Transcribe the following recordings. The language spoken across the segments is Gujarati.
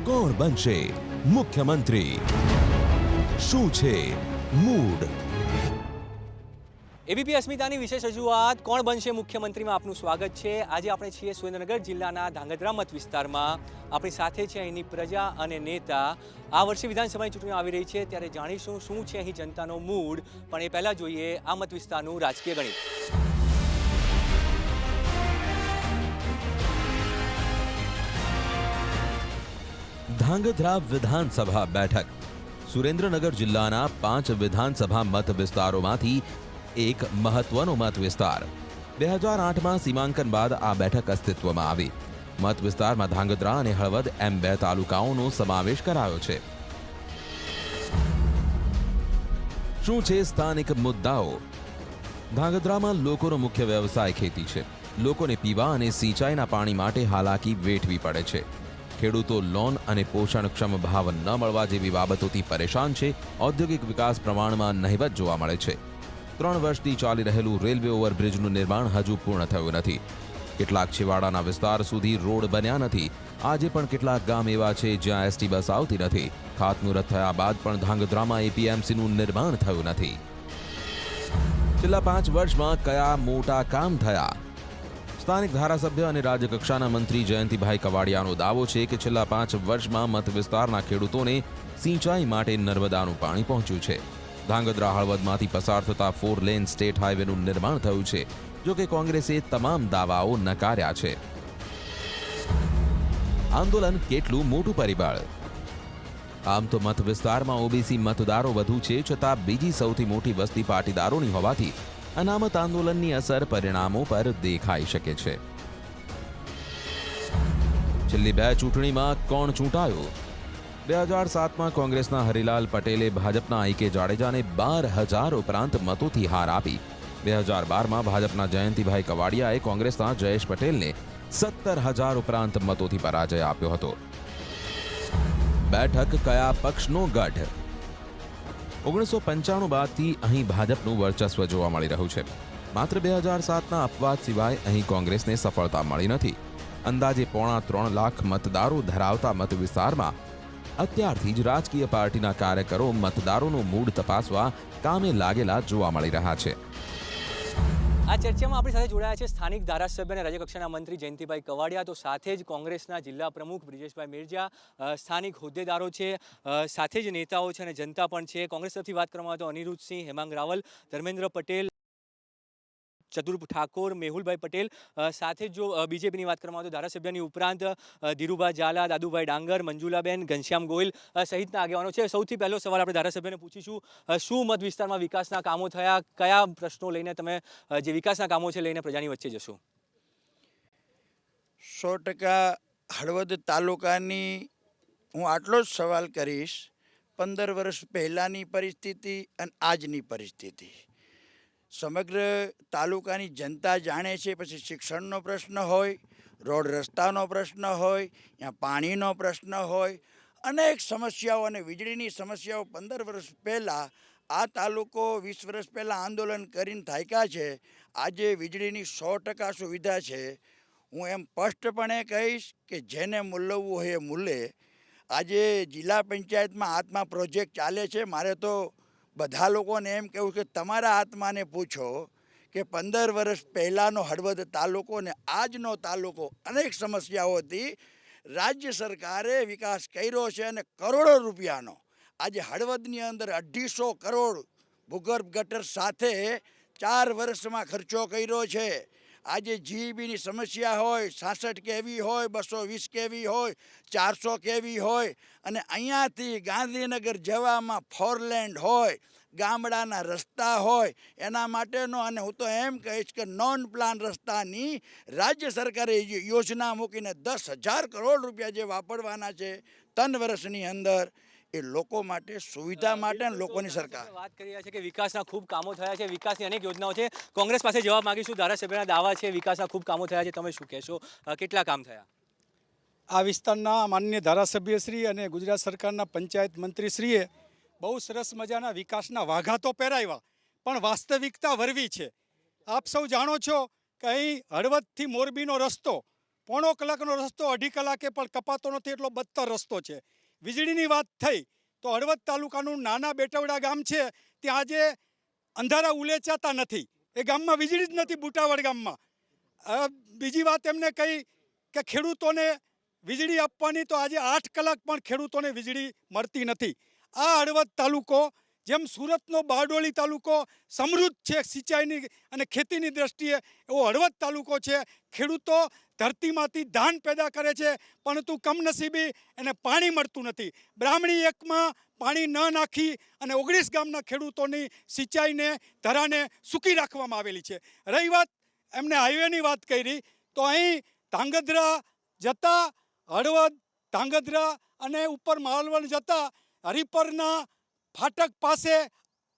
કોણ બનશે મુખ્યમંત્રી? શું છે મૂડ? એબીપી અસ્મિતાની વિશેષ રજૂઆત કોણ બનશે મુખ્યમંત્રીમાં આપનું સ્વાગત છે। આજે આપણે છીએ સુરેન્દ્રનગર જિલ્લાના ધાંગધ્રા મત વિસ્તારમાં। આપણી સાથે છે અહીંની પ્રજા અને નેતા। આ વર્ષે વિધાનસભાની ચૂંટણીઓ આવી રહી છે ત્યારે જાણીશું શું છે અહીં જનતાનો મૂડ, પણ એ પહેલાં જોઈએ આ મત વિસ્તારનું રાજકીય ગણિત। ધાંગધ્રા વિધાનસભા બેઠક સુરેન્દ્રનગર જિલ્લાના 5 વિધાનસભા મત વિસ્તારોમાંથી એક મહત્વનો મત વિસ્તાર। 2008માં સીમાંકન બાદ આ બેઠક અસ્તિત્વમાં આવી। મત વિસ્તારમાં ધાંગધ્રા અને હળવદ એમ 2 તાલુકાઓનો સમાવેશ કરાયો છે। શું છે સ્થાનિક મુદ્દાઓ? ધાંગધ્રામાં લોકોનો મુખ્ય વ્યવસાય ખેતી છે। લોકોને પીવા અને સિંચાઈના પાણી માટે હાલાકી વેઠવી પડે છે। ખેડૂતો લોન અને પોષણક્ષમ ભાવ ન મળવા જેવી બાબતોથી પરેશાન છે। ઔદ્યોગિક વિકાસ પ્રમાણમાં નહિવત જોવા મળે છે। 3 વર્ષથી ચાલી રહેલું રેલવે ઓવરબ્રિજનું નિર્માણ હજુ પૂર્ણ થયું નથી। કેટલાક છેવાડાના વિસ્તાર સુધી રોડ બન્યા નથી। આજે પણ કેટલાક ગામ એવા છે જ્યાં એસટી બસ આવતી નથી। ખાતમુહૂર્ત થયા બાદ પણ ધાંગધ્રામાં એપીએમસીનું નિર્માણ થયું નથી। છેલ્લા 5 વર્ષમાં કયા મોટા કામ થયા? સ્થાનિક ધારાસભ્ય અને રાજ્યકક્ષાના મંત્રી જયંતિભાઈ કવાડિયાનો દાવો છે કે છેલ્લા 5 વર્ષમાં મત વિસ્તારના ખેડૂતોને સિંચાઈ માટે નર્મદાનું પાણી પહોંચ્યું છે। ધાંગધ્રા હળવદમાંથી પસાર થતા 4 લેન સ્ટેટ હાઈવેનું નિર્માણ થયું છે, જો કે કોંગ્રેસે તમામ દાવાઓ નકાર્યા છે। આંદોલન કેટલું મોટું પરિબળ? આમ તો મત વિસ્તારમાં ઓબીસી મતદારો વધુ છે, છતાં બીજી સૌથી મોટી વસ્તી પાટીદારોની હોવાથી અનામત આંદોલનની અસર પરિણામો પર દેખાઈ શકે છે। છેલ્લી 2 ચૂંટણીમાં કોણ ચૂંટાયું? 2007માં કોંગ્રેસના હરિલાલ પટેલે ભાજપના આઈકે જાડેજાને 12,000 ઉપરાંત મતોથી હાર આપી। 2012માં ભાજપના જયંતિભાઈ કવાડિયાએ કોંગ્રેસના જયેશ પટેલને 17,000 ઉપરાંત મતોથી પરાજય આપ્યો હતો। બેઠક કયા પક્ષનો ગઢ? 1995 બાદથી અહીં ભાજપનું વર્ચસ્વ જોવા મળી રહ્યું છે। માત્ર 2007ના અપવાદ સિવાય અહીં કોંગ્રેસને સફળતા મળી નથી। અંદાજે 3.25 લાખ મતદારો ધરાવતા મત વિસ્તારમાં અત્યારથી જ રાજકીય પાર્ટીના કાર્યકરો મતદારોનો મૂડ તપાસવા કામે લાગેલા જોવા મળી રહ્યા છે। આ ચર્ચામાં આપણી સાથે જોડાયા છે સ્થાનિક ધારાસભ્ય અને રાજ્યકક્ષાના મંત્રી જયંતિભાઈ કવાડિયા, તો સાથે જ કોંગ્રેસના જિલ્લા પ્રમુખ બ્રિજેશભાઈ મેરજા, સ્થાનિક હોદ્દેદારો છે, સાથે જ નેતાઓ છે અને જનતા પણ છે। કોંગ્રેસ તરફથી વાત કરવામાં આવે તો અનિરુદ્ધસિંહ, હેમાંગ રાવલ, ધર્મેન્દ્ર પટેલ, ચતુર ઠાકોર, મેહુલભાઈ પટેલ, સાથે જો બીજેપીની વાત કરવામાં આવે તો ધારાસભ્યની ઉપરાંત ધીરુભા ઝાલા, દાદુભાઈ ડાંગર, મંજુલાબેન, ઘનશ્યામ ગોહિલ સહિતના આગેવાનો છે। સૌથી પહેલો સવાલ આપણે ધારાસભ્યને પૂછીશું, શું મત વિસ્તારમાં વિકાસના કામો થયા? કયા પ્રશ્નો લઈને તમે જે વિકાસના કામો છે લઈને પ્રજાની વચ્ચે જશો? 100% હળવદ તાલુકાની હું આટલો જ સવાલ કરીશ। 15 વર્ષ પહેલાંની પરિસ્થિતિ અને આજની પરિસ્થિતિ સમગ્ર તાલુકાની જનતા જાણે છે। પછી શિક્ષણનો પ્રશ્ન હોય, રોડ રસ્તાનો પ્રશ્ન હોય, ત્યાં પાણીનો પ્રશ્ન હોય, અનેક સમસ્યાઓ અને વીજળીની સમસ્યાઓ 15 વર્ષ પહેલાં આ તાલુકો 20 વર્ષ પહેલાં આંદોલન કરીને થાક્યા છે। આજે વીજળીની 100% સુવિધા છે। હું એમ સ્પષ્ટપણે કહીશ કે જેને મૂલવવું હોય એ મૂલે। આજે જિલ્લા પંચાયતમાં આત્મા પ્રોજેક્ટ ચાલે છે। મારે તો બધા લોકોને એમ કહેવું કે તમારા આત્માને પૂછો કે 15 વર્ષ પહેલાંનો હળવદ તાલુકો ને આજનો તાલુકો અનેક સમસ્યાઓથી રાજ્ય સરકારે વિકાસ કર્યો છે અને કરોડો રૂપિયાનો આજે હળવદની અંદર 250 કરોડ ભૂગર્ભ ગટર સાથે 4 વર્ષમાં ખર્ચો કર્યો છે। આજે જીઈબીની સમસ્યા હોય, 66 કેવી હોય, 220 કેવી હોય, 400 કેવી હોય, અને અહીંયાથી ગાંધીનગર જવામાં 4 લેન્ડ હોય, ગામડાના રસ્તા હોય, એના માટેનો, અને હું તો એમ કહીશ કે નોન પ્લાન રસ્તાની રાજ્ય સરકારે યોજના મૂકીને 10,000 કરોડ રૂપિયા જે વાપરવાના છે 3 વર્ષની અંદર, એ લોકો માટે સુવિધા માટે લોકોની સરકાર વાત કરી રહ્યા છે કે વિકાસના ખૂબ કામો થયા છે, વિકાસની અનેક યોજનાઓ છે। કોંગ્રેસ પાસે જવાબ માંગીશું। ધારાસભ્યના દાવા છે વિકાસના ખૂબ કામો થયા છે, તમે શું કહેશો? કેટલા કામ થયા? આ વિસ્તારના માનનીય ધારાસભ્યશ્રી અને ગુજરાત સરકારના પંચાયત મંત્રીશ્રીએ બહુ સરસ મજાના વિકાસના વાઘા તો પહેરાવ્યા, પણ વાસ્તવિકતા વરવી છે। આપ સૌ જાણો છો કે અહીં હળવદથી મોરબીનો રસ્તો પોણો કલાકનો રસ્તો 2.5 કલાકે પણ કપાતો નથી, એટલો બદતર રસ્તો છે. વીજળીની વાત થઈ તો હળવદ તાલુકાનું નાના બેટવડા ગામ છે, ત્યાં આજે અંધારા ઉલેચાતા નથી. એ ગામમાં વીજળી જ નથી, બુટાવડ ગામમાં. બીજી વાત એમને કહી કે ખેડૂતોને વીજળી આપવાની, તો આજે 8 કલાક પણ ખેડૂતોને વીજળી મળતી નથી. આ હળવદ તાલુકો જેમ સુરતનો બારડોલી તાલુકો સમૃદ્ધ છે સિંચાઈની અને ખેતીની દ્રષ્ટિએ, એવો હળવદ તાલુકો છે. ખેડૂતો ધરતીમાંથી ધાન પેદા કરે છે, પરંતુ કમનસીબી એને પાણી મળતું નથી. બ્રાહ્મણી એકમાં પાણી ન નાખી અને 19 ગામના ખેડૂતોની સિંચાઈને ધરાને સૂકી રાખવામાં આવેલી છે. રહી વાત એમને હાઈવેની વાત કરી, તો અહીં ધાંગધ્રા જતા હળવદ, ધાંગધ્રા અને ઉપર માલવણ જતા હરિપરના ફાટક પાસે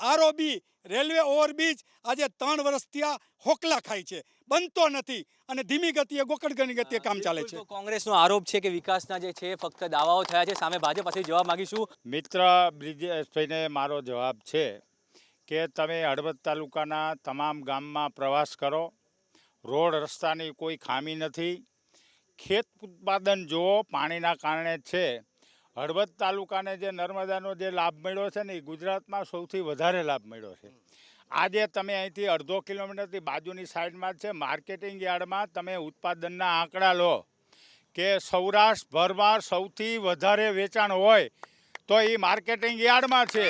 આરઓબી રેલવે ઓવરબ્રિજ આજે 3 વર્ષથી આ હોકલા ખાય છે, બનતો નથી અને ધીમી ગતિએ ગોકળગની ગતિએ કામ ચાલે છે. બિલકુલ, કોંગ્રેસનો આરોપ છે કે વિકાસના જે છે ફક્ત દાવાઓ થયા છે. સામે ભાજપ પાસે જવાબ માંગીશું. મિત્ર બ્રિજેશભાઈને મારો જવાબ છે કે તમે હળવદ તાલુકાના તમામ ગામમાં પ્રવાસ કરો. રોડ રસ્તાની કોઈ ખામી નથી. ખેત ઉત્પાદન જુઓ, પાણીના કારણે છે. હળવદ તાલુકાને જે નર્મદાનો જે લાભ મળ્યો છે ને, એ ગુજરાતમાં સૌથી વધારે લાભ મળ્યો છે. આજે તમે અહીંથી 1.5 કિલોમીટરથી બાજુની સાઈડમાં છે માર્કેટિંગ યાર્ડમાં તમે ઉત્પાદનના આંકડા લો કે સૌરાષ્ટ્રભરમાં સૌથી વધારે વેચાણ હોય તો એ માર્કેટિંગ યાર્ડમાં છે.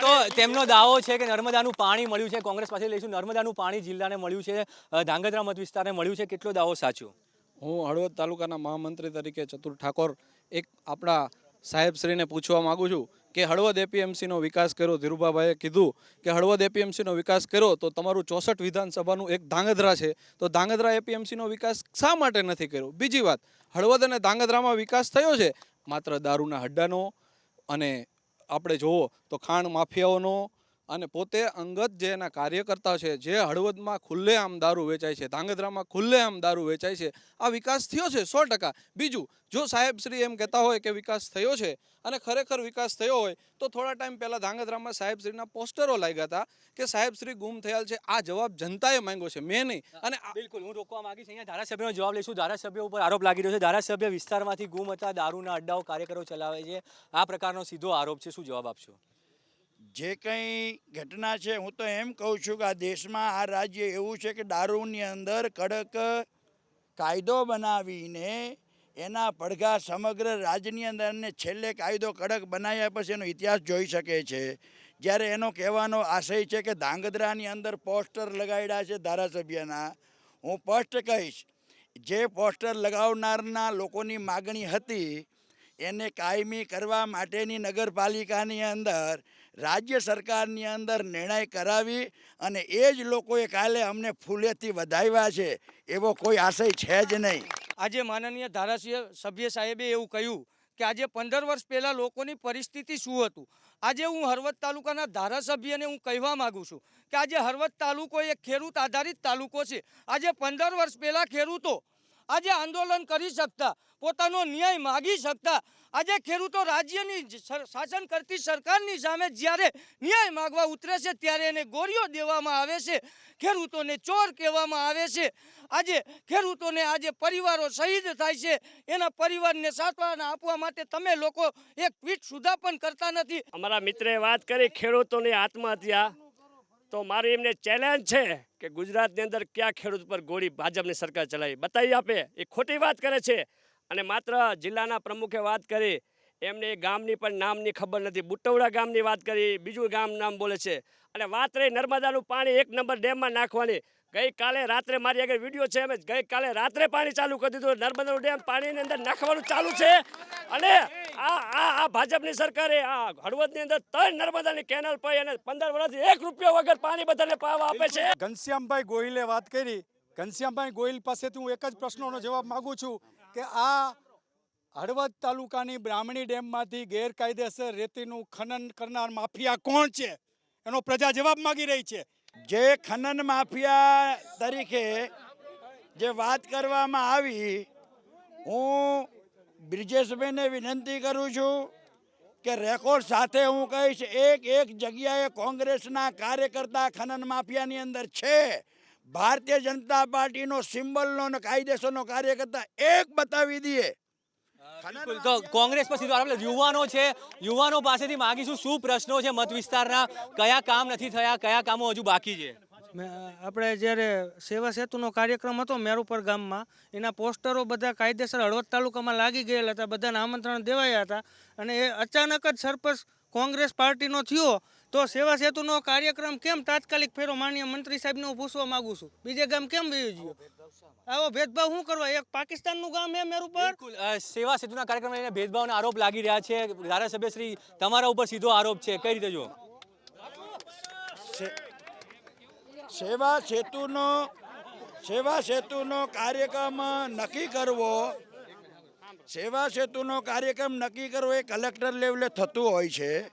તો તેમનો દાવો છે કે નર્મદાનું પાણી મળ્યું છે. કોંગ્રેસ પાસે લઈશું. નર્મદાનું પાણી જિલ્લાને મળ્યું છે, ધાંગધ્રા મત વિસ્તારને મળ્યું છે. કેટલો દાવો સાચો? હું હળવદ તાલુકાના મહામંત્રી તરીકે ચતુર ઠાકોર એક આપણા સાહેબશ્રીને પૂછવા માગું છું કે હળવદ એપીએમસીનો વિકાસ કર્યો. ધીરુભાભાઈએ કીધું કે હળવદ એપીએમસીનો વિકાસ કર્યો, તો તમારું 64 વિધાનસભાનું એક ધાંગધ્રા છે, તો ધાંગધ્રા એપીએમસીનો વિકાસ શા માટે નથી કર્યો? બીજી વાત, હળવદ અને ધાંગધ્રામાં વિકાસ થયો છે માત્ર દારૂના હડ્ડાનો, અને આપણે જોવો તો ખાણ માફિયાઓનો, અને પોતે અંગત જે એના કાર્યકર્તા છે, જે હળવદમાં ખુલ્લેઆમ દારૂ વેચાય છે, ધાંગધ્રામાં ખુલ્લેઆમ દારૂ વેચાય છે. આ વિકાસ થયો છે 100%. બીજું, જો સાહેબશ્રી એમ કહેતા હોય કે વિકાસ થયો છે અને ખરેખર વિકાસ થયો હોય તો થોડા ટાઈમ પહેલાં ધાંગધ્રામાં સાહેબશ્રીના પોસ્ટરો લાગ્યા હતા કે સાહેબશ્રી ગુમ થયેલ છે. આ જવાબ જનતાએ માંગ્યો છે, મેં નહીં. અને બિલકુલ, હું રોકવા માંગીશ. અહીંયા ધારાસભ્યનો જવાબ લઈશું. ધારાસભ્ય ઉપર આરોપ લાગી રહ્યો છે, ધારાસભ્ય વિસ્તારમાંથી ગુમ હતા, દારૂના અડ્ડાઓ કાર્યકરો ચલાવે છે. આ પ્રકારનો સીધો આરોપ છે. શું જવાબ આપશો? જે કંઈ ઘટના છે, હું તો એમ કહું છું કે આ દેશમાં, આ રાજ્ય એવું છે કે દારૂની અંદર કડક કાયદો બનાવીને એના પડઘા સમગ્ર રાજ્યની અંદર, અને છેલ્લે કાયદો કડક બનાવ્યા પછી એનો ઇતિહાસ જોઈ શકે છે. જ્યારે એનો કહેવાનો આશય છે કે ધાંગધ્રાની અંદર પોસ્ટર લગાડ્યા છે ધારાસભ્યના, હું સ્પષ્ટ કહીશ, જે પોસ્ટર લગાવનારના લોકોની માગણી હતી એને કાયમી કરવા માટેની નગરપાલિકાની અંદર રાજ્ય સરકારની અંદર નિર્ણય કરાવી, અને એ જ લોકોએ કાલે અમને ફૂલેથી વધાવ્યા છે, એવો કોઈ આશય છે જ નહીં. આજે માનનીય ધારાસભ્ય સાહેબે એવું કહ્યું કે આજે 15 વર્ષ પહેલાં લોકોની પરિસ્થિતિ શું હતું. આજે હું હળવદ તાલુકાના ધારાસભ્યને હું કહેવા માગું છું કે આજે હળવદ તાલુકો એક ખેડૂત આધારિત તાલુકો છે. આજે 15 વર્ષ પહેલાં ખેડૂતો આજે આંદોલન કરી શકતા, પોતાનો ન્યાય માગી શકતા. આજે ખેડૂતો રાજ્યની શાસન કરતી સરકારની સામે જ્યારે ન્યાય માગવા ઉતરે છે ત્યારે એને ગોળીઓ દેવામાં આવે છે, ખેડૂતોને ચોર કહેવામાં આવે છે. આજે ખેડૂતોને આજે પરિવારો શહીદ થાય છે, એના પરિવારને સાંત્વના આપવા માટે તમે લોકો એક ટ્વીટ સુધા પણ કરતા નથી. અમારા મિત્રે વાત કરી ખેડૂતોની આત્મહત્યા, તો મારી એમને ચેલેન્જ છે કે ગુજરાતની અંદર ક્યાં ખેડૂત પર ગોળી ભાજપની સરકાર ચલાવી બતાવી આપે. એ ખોટી વાત કરે છે. અને માત્ર જિલ્લાના પ્રમુખે વાત કરી, એમને ગામની પણ નામની ખબર નથી. બુટવડા ગામની વાત કરી, બીજું ગામ નામ બોલે છે. અને વાત રહી નર્મદાનું પાણી 1 નંબર ડેમમાં નાખવાની, ગઈકાલે રાત્રે મારી આગળ વિડીયો છે, અમે ગઈકાલે રાત્રે પાણી ચાલુ કરી દીધું. નર્મદાનું ડેમ પાણીની અંદર નાખવાનું ચાલુ છે. અને આ ભાજપની સરકારે આ હળવદની અંદર 3 નર્મદાની કેનાલ પાઈ અને 15 વર્ષથી 1 રૂપિયા વગર પાણી બધાને પાવા આપે છે. ઘનશ્યામભાઈ ગોહિલે વાત કરી. ઘનશ્યામભાઈ ગોહિલ પાસેથી હું એક જ પ્રશ્નનો જવાબ માગું છું કે આ હળવદ તાલુકાની બ્રાહ્મણી ડેમમાંથી ગેરકાયદેસર રેતીનું ખનન કરનાર માફિયા કોણ છે, એનો પ્રજા જવાબ માગી રહી છે. જે ખનન માફિયા તરીકે જે વાત કરવામાં આવી, હું બ્રિજેશભાઈને વિનંતી કરું છું કે રેકોર્ડ સાથે હું કહીશ, એક જગ્યાએ કોંગ્રેસના કાર્યકર્તા ખનન માફિયાની અંદર છે. ભારતીય જનતા પાર્ટીનો સિમ્બલનો અને કાયદેસરનો કાર્યકર્તા એક બતાવી દઈએ. બિલકુલ. તો કોંગ્રેસ પર સીધો આરોપ યુવાનો છે, યુવાનો પાસેથી માગીશું શું પ્રશ્નો છે મત વિસ્તારના, કયા કામ નથી થયા, કયા કામો હજુ બાકી છે. આપણે જ્યારે સેવા સેતુનો કાર્યક્રમ હતો મેરુપર ગામમાં, એના પોસ્ટરો બધા કાયદેસર હળવદ તાલુકામાં લાગી ગયેલા હતા, બધાને આમંત્રણ દેવાયા હતા, અને એ અચાનક જ સરપંચ કોંગ્રેસ પાર્ટીનો થયો તો સેવા સેતુનો કાર્યક્રમ કેમ તાત્કાલિક ફેરો માનીય મંત્રી સાહેબને હું પૂછવા માંગુ છું, બીજે ગામ કેમ વહી ગયો? આવો ભેદભાવ શું કરવા? એક પાકિસ્તાનનું ગામ છે મેરુપર. બિલકુલ. સેવા સેતુના કાર્યક્રમ લઈને ભેદભાવના આરોપ લાગી રહ્યા છે. ધારાસભ્ય શ્રી, તમારા ઉપર સીધો આરોપ છે, કઈ રીતે જો? સેવા સેતુનો કાર્યક્રમ નક્કી કરવો, એ કલેક્ટર લેવલે થતું હોય છે.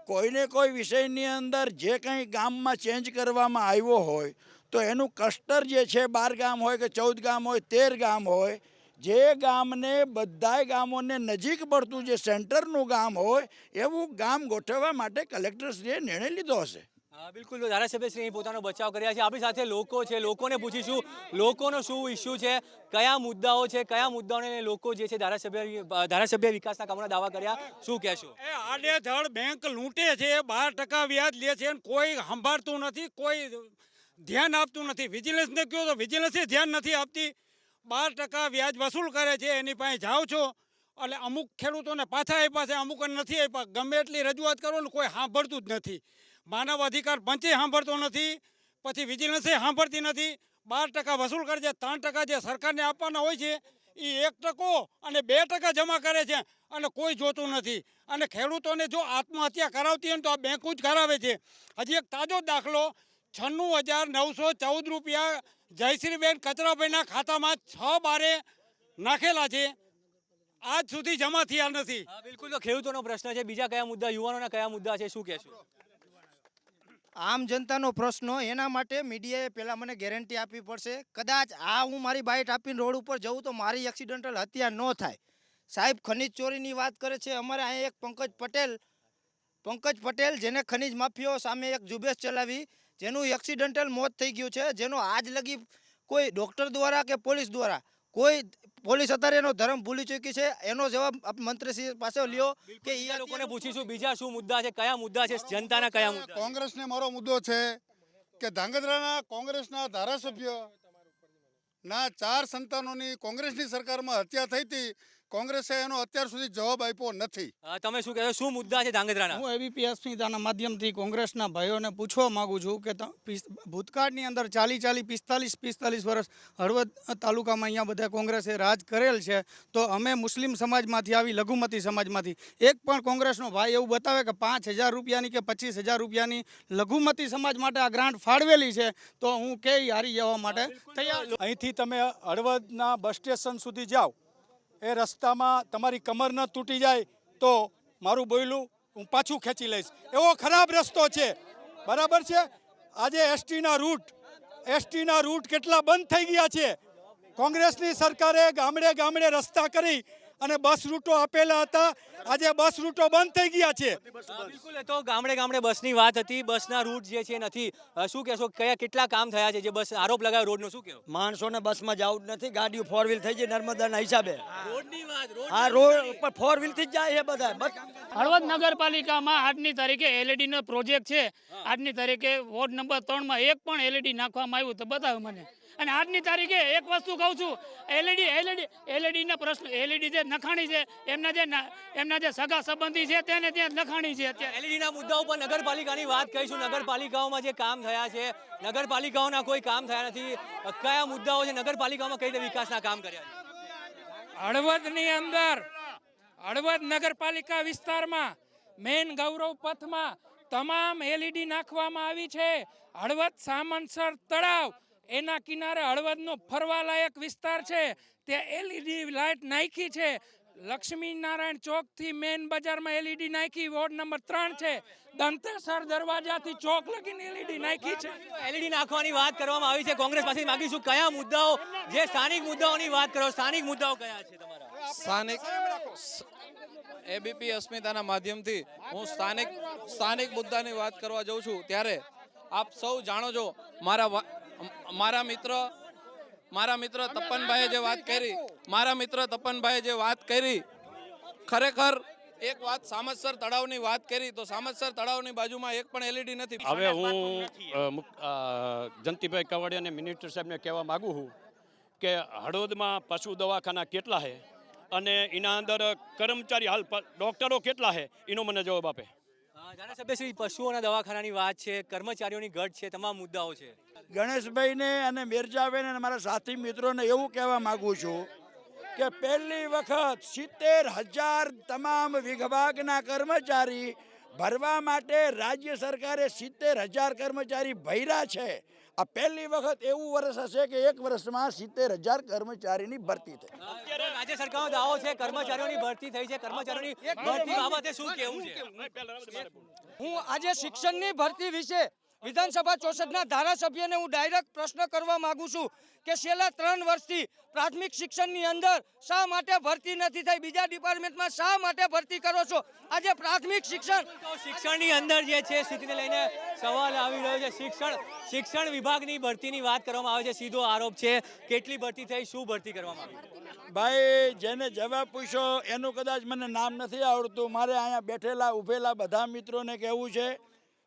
કોઈને કોઈ વિષયની અંદર જે કંઈ ગામમાં ચેન્જ કરવામાં આવ્યો હોય તો એનું ક્લસ્ટર જે છે 12 ગામ હોય કે 14 ગામ હોય 13 ગામ હોય, જે ગામને બધાય ગામોને નજીક પડતું જે સેન્ટરનું ગામ હોય એવું ગામ ગોઠવવા માટે કલેક્ટરશ્રીએ નિર્ણય લીધો હશે. બિલકુલ. ધારાસભ્ય શ્રી પોતાનો બચાવ કર્યા છે. આપણી સાથે લોકો છે, લોકોને પૂછીશું લોકોનો શું ઇસ્યુ છે, કયા મુદ્દાઓ છે, કયા મુદ્દાઓને લોકો જે છે ધારાસભ્ય વિકાસના કામોના દાવા કર્યા, શું કહેશો? એ આડેધડ બેંક લૂંટે છે, 12% વ્યાજ લે છે અને કોઈ સંભાળતું નથી, કોઈ ધ્યાન આપતું નથી. વિજિલન્સને કહો તો વિજિલન્સે ધ્યાન નથી આપતી. 12% વ્યાજ વસૂલ કરે છે, એની પાસે જાઓ છો એટલે અમુક ખેડૂતોને પાછા આપ્યા છે, અમુકને નથી આપ્યા. ગમે એટલી રજૂઆત કરો ને કોઈ સાંભળતું જ નથી. માનવ અધિકાર પંચે સાંભળતો નથી, પછી વિજિલન્સે સાંભળતી નથી. 12% વસૂલ કરે છે, 3% જે સરકારને આપવાના હોય છે એ 1% અને 2% જમા કરે છે અને કોઈ જોતું નથી. અને ખેડૂતોને જો આત્મહત્યા કરાવતી હોય ને તો આ બેંકો જ કરાવે છે. હજી એક તાજો દાખલો, 96,914 રૂપિયા જયશ્રીબેન કચરાભાઈના ખાતામાં 6/12 નાખેલા છે, આજ સુધી જમા થયા નથી. બિલકુલ. તો ખેડૂતોનો પ્રશ્ન છે, બીજા કયા મુદ્દા, યુવાનોના કયા મુદ્દા છે, શું કહેશો? આમ જનતાનો પ્રશ્ન, એના માટે મીડિયાએ પહેલાં મને ગેરંટી આપવી પડશે. કદાચ હું મારી બાઇટ આપીને રોડ ઉપર જઉં તો મારી એક્સિડન્ટલ હત્યા ન થાય. સાહેબ ખનીજ ચોરીની વાત કરે છે. અમારે અહીંયા એક પંકજ પટેલ જેને ખનીજ માફિયાઓ સામે એક ઝુંબેશ ચલાવી, જેનું એક્સિડન્ટલ મોત થઈ ગયું છે, જેનો આજ લગી કોઈ ડૉક્ટર દ્વારા કે પોલીસ દ્વારા પોલીસ અત્યારે એનો ધર્મ ભૂલી ચૂકી છે. એનો જવાબ મંત્રીશ્રી પાસે લ્યો કે એ લોકોને પૂછીશું બીજા શું મુદ્દા છે, કયા મુદ્દા છે, જનતાના કયા મુદ્દા. કોંગ્રેસને મારો મુદ્દો છે કે ધાંગધ્રાના કોંગ્રેસના ધારાસભ્ય ના 4 સંતાનોની કોંગ્રેસની સરકારમાં હત્યા થઈ હતી. કોંગ્રેસે એનો અત્યાર સુધી જવાબ આપ્યો નથી. તમે શું કહેશો, શું મુદ્દા છે ધાંગધ્રાના? હું એબીપી અસ્મિતાના માધ્યમથી કોંગ્રેસના ભાઈઓને પૂછવા માંગુ છું કે ભૂતકાળની અંદર 45 વર્ષ હળવદ તાલુકામાં અહીંયા બધા કોંગ્રેસે રાજ કરેલ છે, તો અમે મુસ્લિમ સમાજમાંથી આવી લઘુમતી સમાજમાંથી એક પણ કોંગ્રેસનો ભાઈ એવું બતાવે કે 5,000 રૂપિયાની કે 25,000 રૂપિયાની લઘુમતી સમાજ માટે આ ગ્રાન્ટ ફાળવેલી છે, તો હું કે હારી જવા માટે તૈયાર. અહીંથી તમે હળવદના બસ સ્ટેશન સુધી જાઓ, એ રસ્તામાં તમારી કમર ન તૂટી જાય તો મારું બોયલું હું પાછું ખેંચી લઈશ, એવો ખરાબ રસ્તો છે. બરાબર છે. આજે એસટીના રૂટ કેટલા બંધ થઈ ગયા છે. કોંગ્રેસની સરકારે ગામડે ગામડે રસ્તા કરી અને બસ રૂટો આપેલા હતા, આજે બસ રૂટો બંધ થઈ ગયા છે. બિલકુલ. એ તો ગામડે ગામડે બસની વાત હતી, બસના રૂટ જે છે નથી. શું કહેશો, કેટલા કામ થયા છે જે બસ આરોપ લગાવ્યો રોડનો, શું કહેવું? માણસોને બસમાં જવું જ નથી, ગાડીઓ 4 વ્હીલ થઈ જાય નર્મદાના હિસાબે. રોડની વાત, આ રોડ ઉપર 4 વ્હીલ થી જ જાય છે બધા. હળવદ નગરપાલિકામાં આજની તારીખે એલઈડી નો પ્રોજેક્ટ છે. આજની તારીખે વોર્ડ નંબર 3 માં એક પણ એલઈડી નાખવામાં આવ્યું તો બતાવો મને. અને આજની તારીખે એક વસ્તુ કહું છું, એલઈડી ના પ્રશ્ન, એલઈડી જે નખાણી છે એમના જે સગા સંબંધી છે તેને ત્યાં નખાણી છે. અત્યારે એલઈડી ના મુદ્દા ઉપર નગરપાલિકાની વાત કરીશું. નગરપાલિકાઓમાં જે કામ થયા છે, નગરપાલિકાઓના કોઈ કામ થયા નથી. કયા મુદ્દાઓ છે નગરપાલિકામાં, કઈ રીતે વિકાસના કામ કર્યા છે? હળવદની અંદર હળવદ નગરપાલિકા વિસ્તારમાં મેન ગૌરવ પથમાં તમામ એલઈડી નાખવામાં આવી છે. હળવદ સામંતસર તળાવ એના કિનારે હળવદનો ફરવાલાયક વિસ્તાર છે, ત્યાં એલઈડી લાઇટ નાખી છે. લક્ષ્મીનારાયણ ચોકથી મેન બજારમાં એલઈડી નાખી. વોર્ડ નંબર 3 છે, દંતેસર દરવાજાથી ચોક લગીને એલઈડી નાખી છે. એલઈડી નાખવાની વાત કરવામાં આવી છે. કોંગ્રેસ પાસે માગીશું કયા મુદ્દાઓ, જે સ્થાનિક મુદ્દાઓની વાત કરો, સ્થાનિક મુદ્દાઓ કયા છે તમારા? સ્થાનિક એબીપી અસ્મિતાના માધ્યમથી હું સ્થાનિક મુદ્દાની વાત કરવા જાઉં છું, ત્યારે આપ સૌ જાણો છો, મારા મિત્ર તપનભાઈએ જે વાત કરી ખરેખર એક વાત સામતસર તળાવની વાત કરી તો સામતસર તળાવની બાજુમાં એક પણ એલઈડી નથી. હવે હું જયંતિભાઈ કવાડિયા અને મિનિસ્ટર સાહેબને કહેવા માગું છું કે હળવદમાં પશુ દવાખાના કેટલા છે અને એના અંદર કર્મચારી હાલ ડૉક્ટરો કેટલા છે એનો મને જવાબ આપે. ધારાસભ્ય શ્રી, પશુઓના દવાખાનાની વાત છે, કર્મચારીઓની ઘટ છે, તમામ મુદ્દાઓ છે. ગણેશભાઈને અને મિર્જાબેન અને મારા સાથી મિત્રોને એવું કહેવા માગું છું કે પહેલી વખત 70,000 તમામ વિભાગના કર્મચારી ભરવા માટે રાજ્ય સરકારે 70,000 કર્મચારી ભર્યા છે. આ પહેલી વખત એવું વર્ષ હશે કે એક વર્ષમાં 70,000 કર્મચારીની ભરતી થઈ. રાજ્ય સરકારનો દાવો છે કર્મચારીઓની ભરતી થઈ છે. કર્મચારીઓની ભરતી બાબતે શું કહેવું છે? હું આજે શિક્ષણની ભરતી વિશે વિધાનસભા 64ના ધારાસભ્યને હું ડાયરેક્ટ પ્રશ્ન કરવા માંગુ છું કે છેલ્લા 3 વર્ષથી પ્રાથમિક શિક્ષણની અંદર શા માટે ભરતી નથી થઈ? બીજા ડિપાર્ટમેન્ટમાં શા માટે ભરતી કરો છો? આજે પ્રાથમિક શિક્ષણની અંદર જે છે સ્થિતિને લઈને સવાલ આવી રહ્યો છે. શિક્ષણ વિભાગની ભરતીની વાત કરવામાં આવે છે. સીધો આરોપ છે. કેટલી ભરતી થઈ, શું ભરતી કરવામાં આવી? ભાઈ, જેને જવાબ પૂછ્યો એનું કદાચ મને નામ નથી આવડતું. મારે અહીંયા બેઠેલા ઊભેલા બધા મિત્રોને કહેવું છે,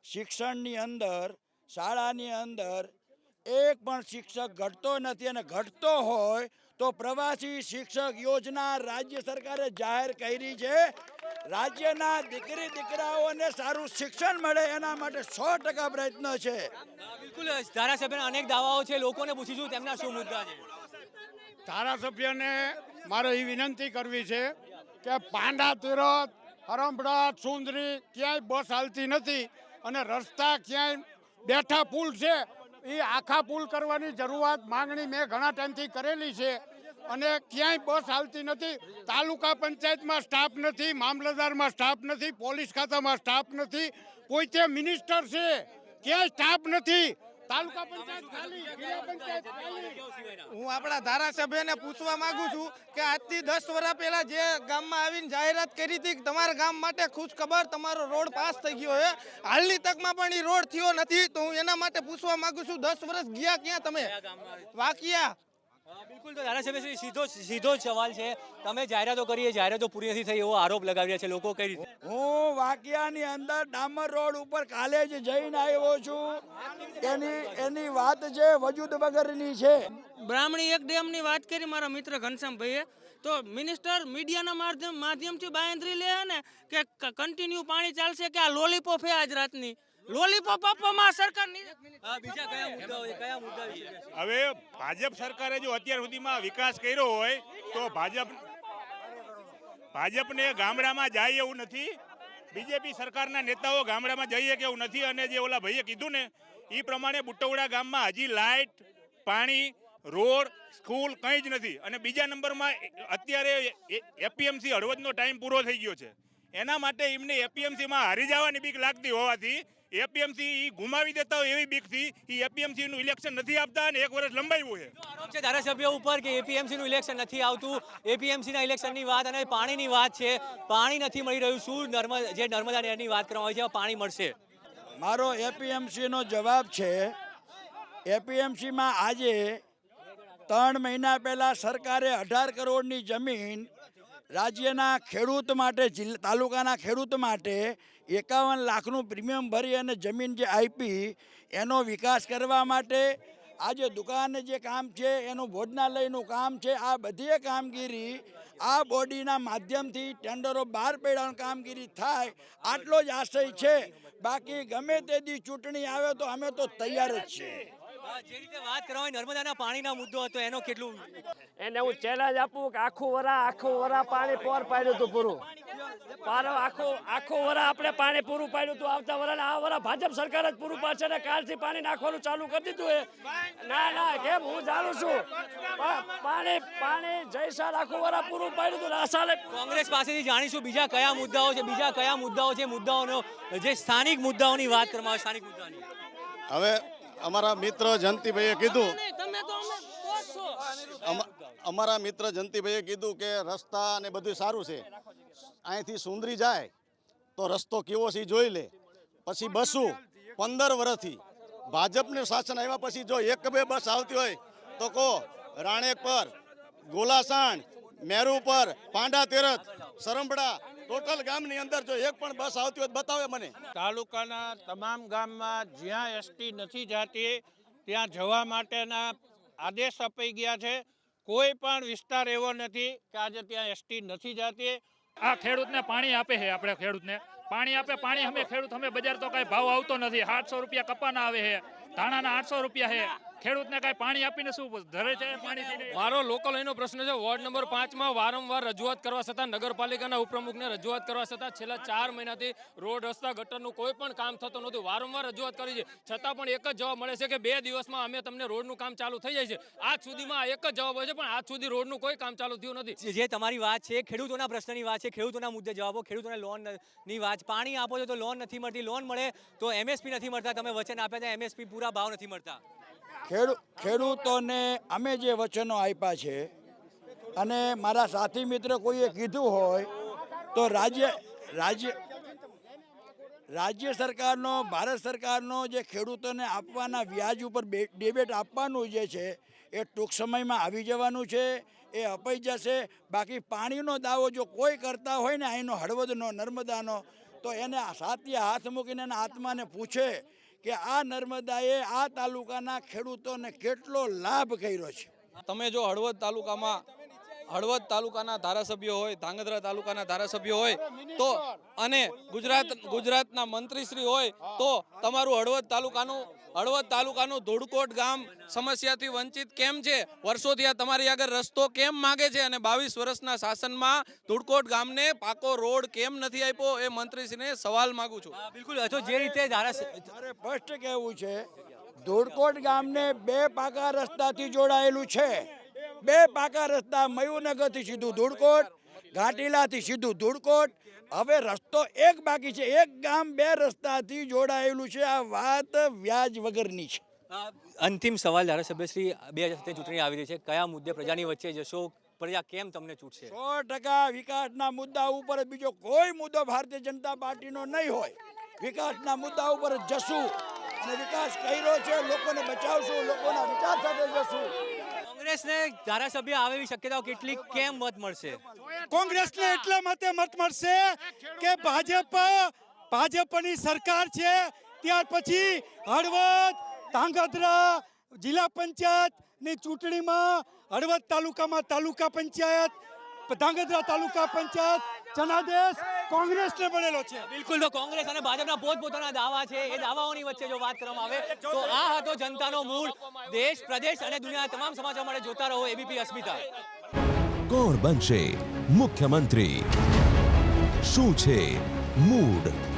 શિક્ષણની અંદર, શાળાની અંદર એક પણ શિક્ષક ઘટતો નથી અને ઘટતો હોય તો પ્રવાસી શિક્ષક યોજના રાજ્ય સરકારે જાહેર કરી છે. રાજ્યના દીકરી દીકરાઓને સારું શિક્ષણ મળે એના માટે 100% પ્રયત્ન છે. બિલકુલ, ધારાસભ્યના અનેક દાવાઓ છે. લોકોને પૂછીશું તેમના શું મુદ્દા છે. ધારાસભ્યને મારે એ વિનંતી કરવી છે કે પાંડા તીરથ, હરમડા, સુંદરી ક્યાંય બસ હાલતી નથી અને રસ્તા ક્યાંય બેઠા પુલ છે. એ આખા પુલ કરવાની જરૂરિયાત માંગણી મેં ઘણા ટાઈમથી કરેલી છે અને ક્યાંય બસ હાલતી નથી. તાલુકા પંચાયતમાં સ્ટાફ નથી, મામલતદારમાં સ્ટાફ નથી, પોલીસ ખાતામાં સ્ટાફ નથી, કોઈ તે મિનિસ્ટર છે ક્યાંય સ્ટાફ નથી. તાલુકા પંચાયત ખાલી, જિલ્લા પંચાયત ખાલી. હું આપણા ધારાસભ્યને પૂછવા માંગુ છું કે આજથી 10 વર્ષ પહેલા જે ગામમાં આવીને જાહેરાત કરી હતી કે તમારા ગામ માટે ખુશ ખબર, તમારો રોડ પાસ થઈ ગયો છે, હાલની તકમાં પણ એ રોડ થયો નથી. તો હું એના માટે પૂછવા માંગુ છું 10 વર્ષ ગયા ક્યાં તમે? વાકિયા. બિલકુલ, તો ધારાસભ્ય શ્રી, સીધો જ સવાલ છે. તમે જાહેરાતો કરી, એ જાહેરાતો પૂરી નથી થઈ એવો આરોપ લગાવી રહ્યા છે લોકો. કઈ રીતે? હું વાકિયાની અંદર ડામર રોડ ઉપર કાલે જ જઈને આવ્યો છું. એની વાત છે વજૂદ વગરની છે. બ્રાહ્મણી એક ડેમની વાત કરી મારા મિત્ર ઘનશ્યામભાઈએ, તો મિનિસ્ટર મીડિયાના માધ્યમથી બાંયધરી લે ને કે કન્ટિન્યુ પાણી ચાલશે, કે આ લોલીપોપ છે આજ રાતની. લોલીપોપ આપવામાં સરકારની બીજા કયા મુદ્દાઓ છે? કયા મુદ્દા વિશે? હવે ભાજપ સરકારે જો અત્યાર સુધીમાં વિકાસ કર્યો હોય તો ભાજપને ગામડામાં જાય એવું નથી. બીજેપી સરકારના નેતાઓ ગામડામાં જઈએ કે એવું નથી. અને જે ઓલા ભાઈએ કીધું ને એ પ્રમાણે બુટવડા ગામમાં હજી લાઇટ, પાણી, રોડ, સ્કૂલ કંઈ જ નથી. અને બીજા નંબરમાં અત્યારે એપીએમસી હળવદનો ટાઈમ પૂરો થઈ ગયો છે. એના માટે એમને એપીએમસીમાં હારી જવાની બીક લાગતી હોવાથી એપીએમસી ગુમાવી દેતા હોય એવી બીકથી એ એપીએમસીનું ઇલેક્શન નથી આપતા અને 1 વર્ષ લંબાવ્યું છે. આરોપ છે ધારાસભ્ય ઉપર કે એપીએમસીનું ઇલેક્શન નથી આવતું. એપીએમસીના ઇલેક્શનની વાત અને પાણીની વાત છે. પાણી નથી મળી રહ્યું. શું જે નર્મદા નહેરની વાત કરવામાં આવી છે, પાણી મળશે? મારો એપીએમસીનો જવાબ છે, એપીએમસીમાં આજે 3 મહિના પહેલાં સરકારે 18 કરોડની જમીન રાજ્યના ખેડૂત માટે, તાલુકાના ખેડૂત માટે 51 લાખનું પ્રીમિયમ ભરી અને જમીન જે આપી એનો વિકાસ કરવા માટે, આજે દુકાને જે કામ છે, એનું ભોજનાલયનું કામ છે, આ બધી કામગીરી આ બોડીના માધ્યમથી ટેન્ડરો બહાર પાડવાની કામગીરી થાય આટલો જ આશય છે. બાકી ગમે તે દી ચૂંટણી આવે તો અમે તો તૈયાર જ છીએ. જે રીતે વાત કરવામાં નર્મદાના પાણીના મુદ્દો હતો એનો કેટલું? એને હું ચેલેન્જ આપું કે આખું વરા પાણી પોર પાડ્યું હતું પૂરું. આખું વરા આપણે પાણી પૂરું પાડ્યું હતું. આવતા વરાને આ વરા ભાજપ સરકાર જ પૂરું પાડશે ને કાલથી પાણી નાખવાનું ચાલુ કરી દીધું એ. ના કેમ હું જાણું છું. પાણી જય સાલ આખું વરા પૂરું પાડ્યું હતું. આ સાલે કોંગ્રેસ પાસેથી જાણીશું બીજા કયા મુદ્દાઓ છે. મુદ્દાઓનો જે સ્થાનિક મુદ્દાઓની વાત કરવામાં આવે, સ્થાનિક મુદ્દાની. હવે અમારા મિત્ર જયંતિભાઈએ કીધું કે રસ્તા ને બધું સારું છે. અહીંથી સુંદરી જાય તો રસ્તો કેવો છે જોઈ લે. પછી બસો 15 વર્ષથી ભાજપનું શાસન આવ્યા પછી જો એક બે બસ આવતી હોય તો કહો રાણેક પર, ગોલાસાણ, મેરુ પર, પાંડા તેરથ, સરંબડા, ટોટલ ગામની અંદર જો એક પણ બસ આવતી હોય તો બતાવે મને. તાલુકાના તમામ ગામમાં જ્યાં એસટી નથી જતી ત્યાં જવા માટેના આદેશ અપાઈ ગયા છે. કોઈ પણ વિસ્તાર એવો નથી કે આજે ત્યાં એસટી નથી જતી. આ ખેડૂતને પાણી આપે છે, આપણે ખેડૂતને પાણી આપે, પાણી અમે ખેડૂત અમે બજાર તો કઈ ભાવ આવતો નથી. 700 રૂપિયા કપાના આવે છે, ધાણાના 800 રૂપિયા છે. ખેડૂતને કઈ પાણી આપીને શું ધરે છે પાણી? મારો લોકલ અહીંનો પ્રશ્ન છે. વોર્ડ નંબર 5માં વારંવાર રજૂઆત કરવા છતાં, નગરપાલિકાના ઉપપ્રમુખને રજૂઆત કરવા છતાં છેલ્લા 4 મહિનાથી રોડ રસ્તા ગટરનું કોઈ પણ કામ થતું નહોતું. વારંવાર રજૂઆત કરી છે છતાં પણ એક જ જવાબ મળે છે કે 2 દિવસમાં અમે તમને રોડનું કામ ચાલુ થઈ જાય છે. આજ સુધીમાં એક જ જવાબ હોય છે, પણ આજ સુધી રોડનું કોઈ કામ ચાલુ થયું નથી. જે તમારી વાત છે ખેડૂતોના પ્રશ્નની વાત છે, ખેડૂતોના મુદ્દે જવાબો, ખેડૂતોને લોનની વાત, પાણી આપો છો તો લોન નથી મળતી, લોન મળે તો એમએસપી નથી મળતા. તમે વચન આપ્યા હતા એમએસપી પૂરા ભાવ નથી મળતા. ખેડૂતોને અમે જે વચનો આપ્યા છે અને મારા સાથી મિત્ર કોઈએ કીધું હોય તો રાજ્ય સરકારનો, ભારત સરકારનો જે ખેડૂતોને આપવાના વ્યાજ ઉપર ડેબેટ આપવાનું જે છે એ ટૂંક સમયમાં આવી જવાનું છે, એ અપાઈ જશે. બાકી પાણીનો દાવો જો કોઈ કરતા હોય ને અહીંનો હળવદનો, નર્મદાનો, તો એને સાથી હાથ મૂકીને એના આત્માને પૂછે કે આ નર્મદાએ આ તાલુકાના ખેડૂતોને કેટલો લાભ કર્યો છે. તમે જો હળવદ તાલુકાના ધારાસભ્યો હોય, ધાંગધ્રા તાલુકાના ધારાસભ્યો હોય તો, અને ગુજરાતના મંત્રીશ્રી હોય તો તમારું હળવદ તાલુકાનું ધોળકોટ ગામ સમસ્યાથી વંચિત કેમ છે? વર્ષોથી આ તમારી આગળ રસ્તો કેમ માગે છે? અને 22 વર્ષના શાસનમાં ધોળકોટ ગામને પાકો રોડ કેમ નથી આપ્યો? એ મંત્રીશ્રીને સવાલ માંગુ છું. બિલકુલ. તો જે રીતે મારે સ્પષ્ટ કહેવું છે, ધોળકોટ ગામને 2 પાકા રસ્તાથી જોડાયેલું છે. 2 પાકા રસ્તા, મયુરનગરથી સીધું ધોળકોટ, ઘાટીલાથી સીધું ધોળકોટ. હવે રસ્તો એક બાકી છે. એક ગામ 2 રસ્તાથી જોડાયેલું છે. આ વાત વ્યાજ વગરની છે. અંતિમ સવાલ ધારાસભ્યશ્રી, 2027 ચૂંટણી આવી રહી છે, કયા મુદ્દે પ્રજાની વચ્ચે જશો? પ્રજા કેમ તમને ચૂંટશે? 100% વિકાસના મુદ્દા ઉપર બીજો કોઈ મુદ્દો ભારતીય જનતા પાર્ટીનો નહીં હોય. વિકાસના મુદ્દા ઉપર જશું અને વિકાસ કર્યો છે, લોકોને બચાવશું, લોકોના વિકાસ સાથે જશું. કોંગ્રેસને ધારાસભ્ય આવે એવી શક્યતાઓ કેટલી, કેમ મત મળશે? કોંગ્રેસને એટલા માટે મત મળશે કે ભાજપની સરકાર છે. ત્યાર પછી હળવદ, ધાંગધ્રા જિલ્લા પંચાયતની ચૂંટણીમાં હળવદ તાલુકામાં તાલુકા પંચાયત, ધાંગધ્રા તાલુકા પંચાયત જનાદેશ કોંગ્રેસને મળેલો છે. બિલકુલ. તો કોંગ્રેસ અને ભાજપના પોતપોતાના દાવા છે. એ દાવાઓની વચ્ચે જો વાત કરવામાં આવે તો આ હતો જનતાનો મૂડ. દેશ, પ્રદેશ અને દુનિયાના તમામ સમાચાર માટે જોતા રહો એબીપી અસ્મિતા. કોણ બનશે મુખ્યમંત્રી? શું છે મૂડ?